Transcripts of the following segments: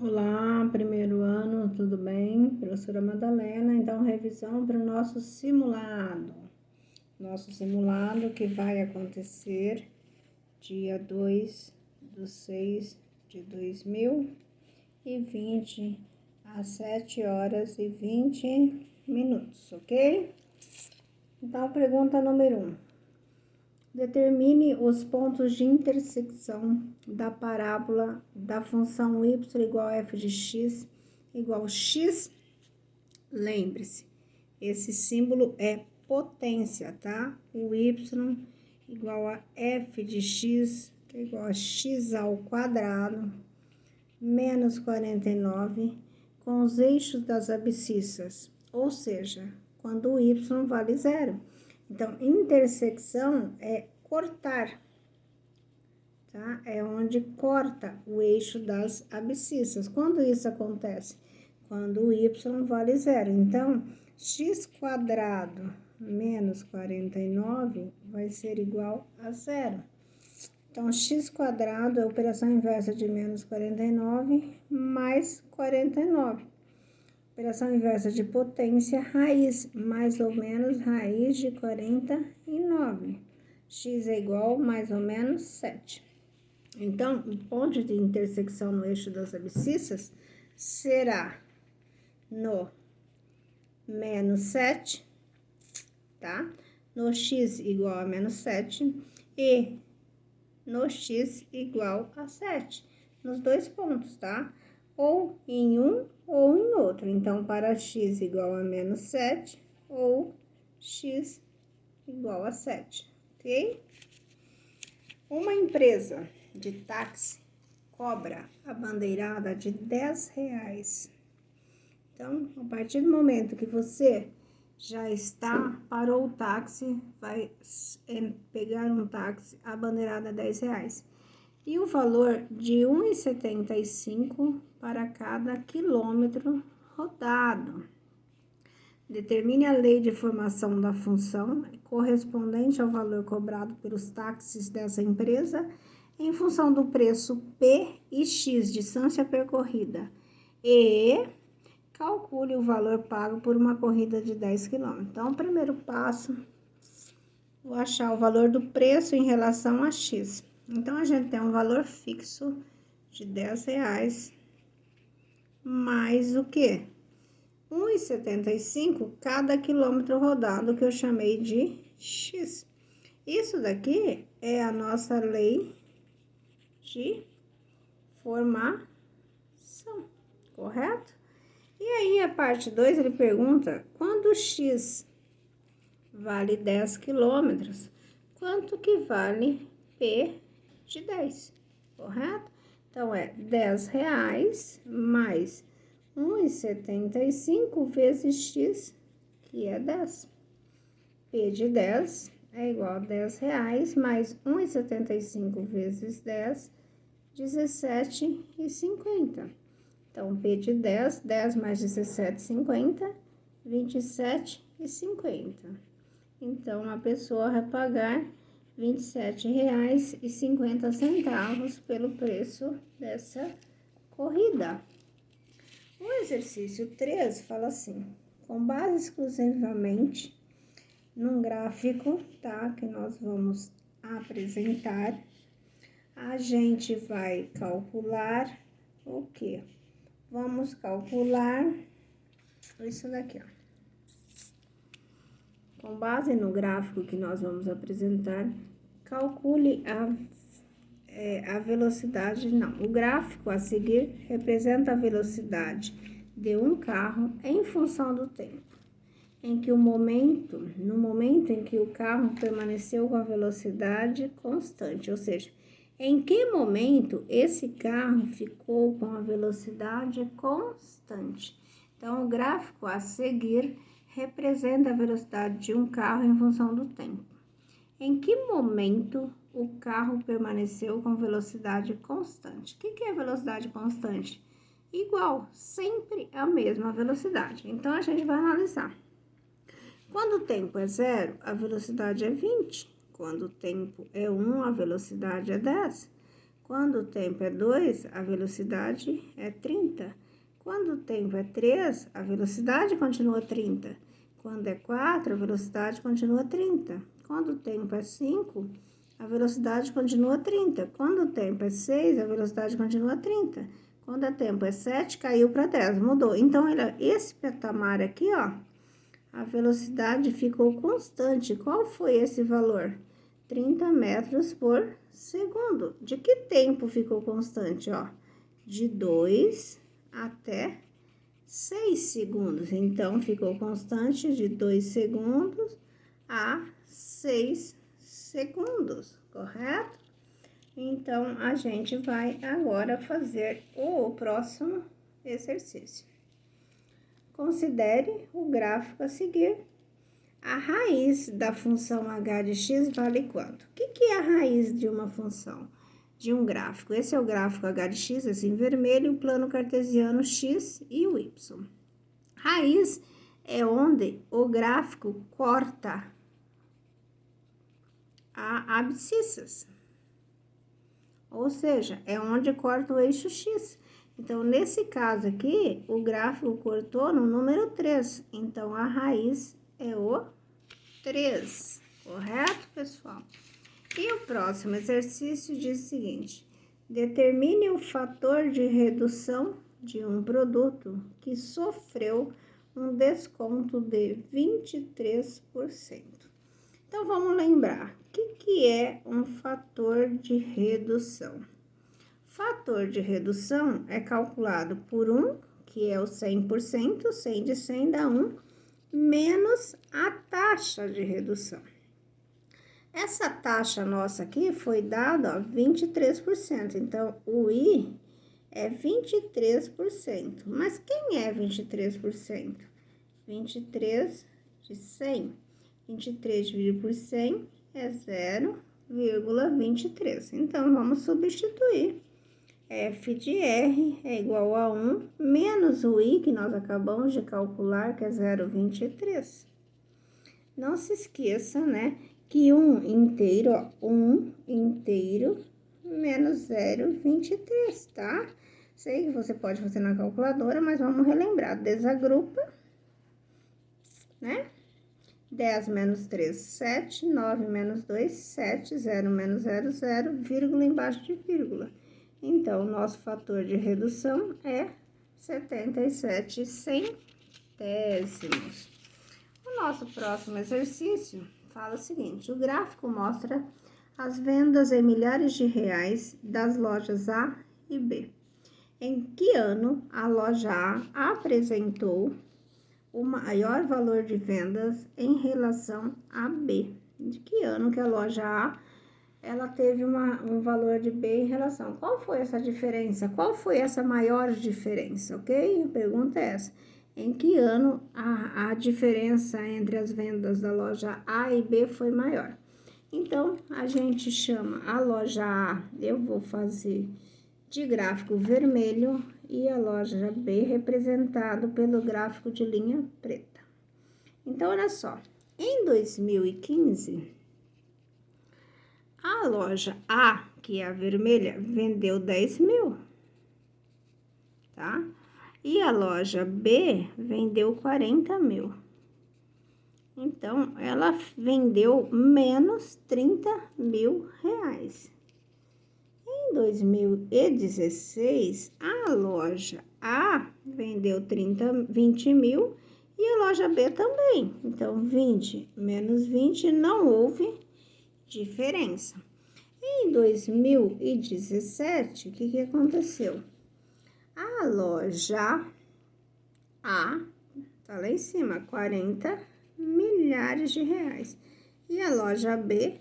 Olá, primeiro ano, tudo bem? Professora Madalena, então revisão para o nosso simulado. Nosso simulado que vai acontecer dia 2/6/2020 às 7h20, ok? Então, pergunta número 1. Determine os pontos de intersecção da parábola da função y igual a f de x igual a x. Lembre-se, esse símbolo é potência, tá? O y igual a f de x, que é igual a x ao quadrado, menos 49, com os eixos das abscissas, ou seja, quando o y vale zero. Então, intersecção é cortar, tá? É onde corta o eixo das abscissas. Quando isso acontece? Quando o y vale zero. Então, x quadrado menos 49 vai ser igual a zero. Então, x quadrado é a operação inversa de menos 49 mais 49. Operação inversa de potência, raiz, mais ou menos raiz de 49. X é igual mais ou menos 7. Então, o ponto de intersecção no eixo das abscissas será no menos 7, tá? No x igual a menos 7 e no x igual a 7. Nos dois pontos, tá? Ou em um ou em outro. Então, para x igual a menos 7 ou x igual a 7, ok? Uma empresa de táxi cobra a bandeirada de R$10. Então, a partir do momento que você já parou o táxi, vai pegar um táxi, a bandeirada é R$10. E o valor de 1,75 para cada quilômetro rodado. Determine a lei de formação da função correspondente ao valor cobrado pelos táxis dessa empresa em função do preço P e X, distância percorrida, e calcule o valor pago por uma corrida de 10 km. Então, o primeiro passo, vou achar o valor do preço em relação a X. Então, a gente tem um valor fixo de R$10, mais o quê? 1,75 cada quilômetro rodado, que eu chamei de X. Isso daqui é a nossa lei de formação, correto? E aí, a parte 2, ele pergunta, quando X vale 10 quilômetros, quanto que vale P de 10, correto? Então, é R$10 mais 1,75 vezes X, que é 10. P de 10 é igual a R$10 mais 1,75 vezes 10, 17,50. Então, P de 10, 10 mais 17,50, 27,50. Então, a pessoa vai pagar R$27,50 pelo preço dessa corrida. O exercício 3 fala assim, com base exclusivamente num gráfico, tá, que nós vamos apresentar, a gente vai calcular o quê? Vamos calcular isso daqui, ó. Com base no gráfico que nós vamos apresentar, calcule a velocidade, o gráfico a seguir representa a velocidade de um carro em função do tempo, no momento em que o carro permaneceu com a velocidade constante, ou seja, em que momento esse carro ficou com a velocidade constante. Então, o gráfico a seguir representa a velocidade de um carro em função do tempo. Em que momento o carro permaneceu com velocidade constante? O que é velocidade constante? Igual, sempre a mesma velocidade. Então, a gente vai analisar. Quando o tempo é 0, a velocidade é 20. Quando o tempo é 1, a velocidade é 10. Quando o tempo é 2, a velocidade é 30. Quando o tempo é 3, a velocidade continua 30. Quando é 4, a velocidade continua 30. Quando o tempo é 5, a velocidade continua 30. Quando o tempo é 6, a velocidade continua 30. Quando o tempo é 7, caiu para 10, mudou. Então, esse patamar aqui, ó, a velocidade ficou constante. Qual foi esse valor? 30 metros por segundo. De que tempo ficou constante, ó? De 2 até 6 segundos. Então, ficou constante de 2 segundos a 6 segundos, correto? Então, a gente vai agora fazer o próximo exercício. Considere o gráfico a seguir. A raiz da função h de x vale quanto? O que é a raiz de uma função? De um gráfico. Esse é o gráfico h de x, assim, vermelho, o plano cartesiano x e o y. Raiz é onde o gráfico corta a abscissas. Ou seja, é onde corta o eixo x. Então, nesse caso aqui, o gráfico cortou no número 3. Então, a raiz é o 3, correto, pessoal? E o próximo exercício diz o seguinte: determine o fator de redução de um produto que sofreu um desconto de 23%. Então, vamos lembrar, o que é um fator de redução? Fator de redução é calculado por 1, que é o 100%, 100 de 100 dá 1, menos a taxa de redução. Essa taxa nossa aqui foi dada, ó, 23%, então o I é 23%. Mas quem é 23%? 23 de 100. 23 dividido por 100 é 0,23. Então, vamos substituir. F de R é igual a 1 menos o I, que nós acabamos de calcular, que é 0,23. Não se esqueça, né, que 1 inteiro, ó, 1 inteiro menos 0,23, tá? Sei que você pode fazer na calculadora, mas vamos relembrar. Desagrupa, né? 10 menos 3, 7, 9 menos 2, 7, 0 menos 0, 0, vírgula embaixo de vírgula. Então, o nosso fator de redução é 77 centésimos. O nosso próximo exercício fala o seguinte: o gráfico mostra as vendas em milhares de reais das lojas A e B. Em que ano a loja A apresentou o maior valor de vendas em relação a B? De que ano que a loja A ela teve um valor de B em relação? Qual foi essa diferença? Qual foi essa maior diferença, ok? A pergunta é essa. Em que ano a diferença entre as vendas da loja A e B foi maior? Então, a gente chama a loja A, eu vou fazer de gráfico vermelho, e a loja B representado pelo gráfico de linha preta. Então, olha só, em 2015, a loja A, que é a vermelha, vendeu 10 mil, tá? E a loja B vendeu 40 mil. Então, ela vendeu menos 30 mil reais. Em 2016, a loja A vendeu 20 mil e a loja B também. Então, 20 menos 20, não houve diferença. Em 2017, o que aconteceu? A loja A, tá lá em cima, 40 milhares de reais. E a loja B,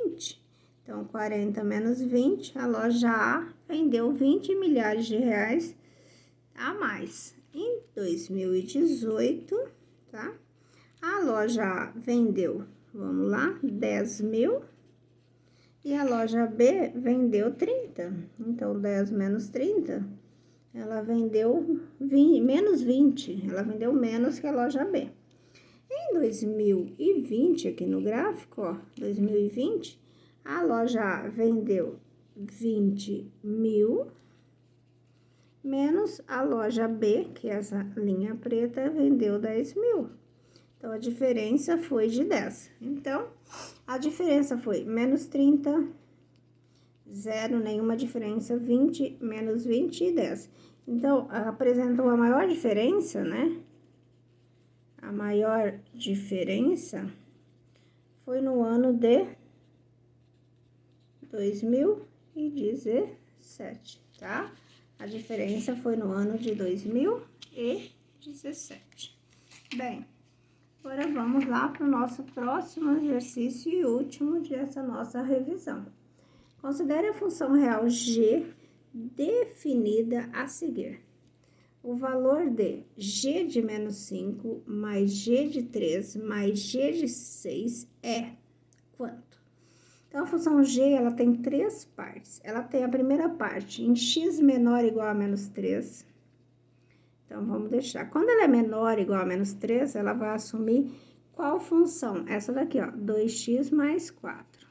20. Então, 40 menos 20, a loja A vendeu 20 milhares de reais a mais. Em 2018, tá? A loja A vendeu, vamos lá, 10 mil. E a loja B vendeu 30. Então, 10 menos 30, ela vendeu menos 20. Ela vendeu menos que a loja B. Em 2020, aqui no gráfico, ó, 2020, a loja A vendeu 20 mil, menos a loja B, que é essa linha preta, vendeu 10 mil. Então, a diferença foi de 10. Então, a diferença foi menos 30, 0, nenhuma diferença, 20, menos 20 e 10. Então, apresentou a maior diferença, né? A maior diferença foi no ano de 2017, tá? A diferença foi no ano de 2017. Bem, agora vamos lá para o nosso próximo exercício e último dessa nossa revisão. Considere a função real g definida a seguir. O valor de g de menos 5 mais g de 3 mais g de 6 é quanto? Então, a função g, ela tem 3 partes. Ela tem a primeira parte em x menor ou igual a menos 3. Então, vamos deixar. Quando ela é menor ou igual a menos 3, ela vai assumir qual função? Essa daqui, ó, 2x mais 4.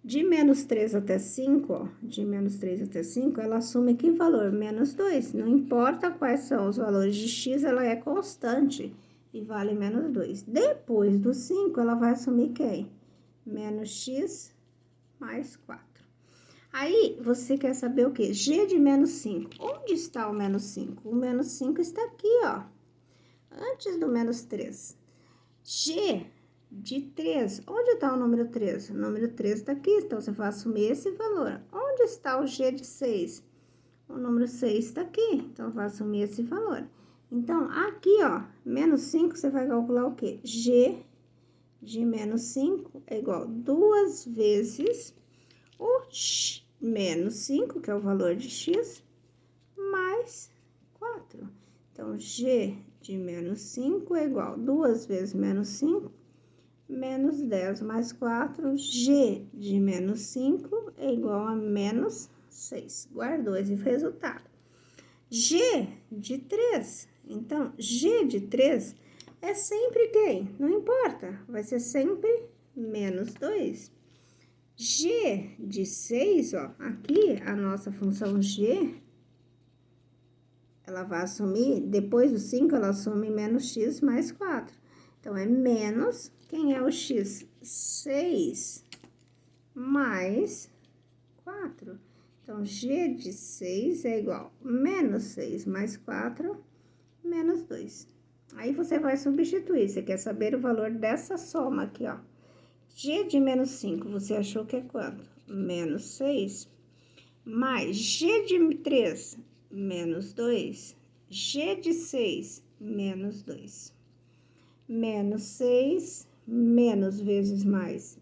De menos 3 até 5, ó, de menos 3 até 5, ela assume que valor? Menos 2. Não importa quais são os valores de x, ela é constante e vale menos 2. Depois do 5, ela vai assumir quem? Menos x mais 4. Aí, você quer saber o quê? G de menos 5. Onde está o menos 5? O menos 5 está aqui, ó. Antes do menos 3. G de 3. Onde está o número 3? O número 3 está aqui, então você vai assumir esse valor. Onde está o G de 6? O número 6 está aqui, então vai assumir esse valor. Então, aqui, ó, menos 5, você vai calcular o quê? G de menos 5 é igual a 2 vezes o menos 5, que é o valor de x, mais 4. Então, g de menos 5 é igual a 2 vezes menos 5, menos 10 mais 4. G de menos 5 é igual a menos 6. Guardou esse resultado. G de 3. Então, g de 3 é sempre quem? Não importa, vai ser sempre menos 2. G de 6, ó, aqui a nossa função g, ela vai assumir, depois do 5, ela assume menos x mais 4. Então, é menos, quem é o x? 6 mais 4. Então, g de 6 é igual a menos 6 mais 4, menos 2. Aí, você vai substituir, você quer saber o valor dessa soma aqui, ó. G de menos 5, você achou que é quanto? Menos 6, mais G de 3, menos 2, G de 6, menos 2. Menos 6, menos vezes mais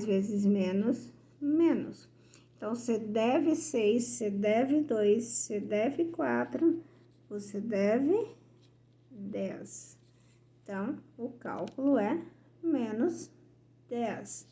vezes menos, menos. Então, você deve 6, você deve 2, você deve 4, você deve 10. Então, o cálculo é menos 10.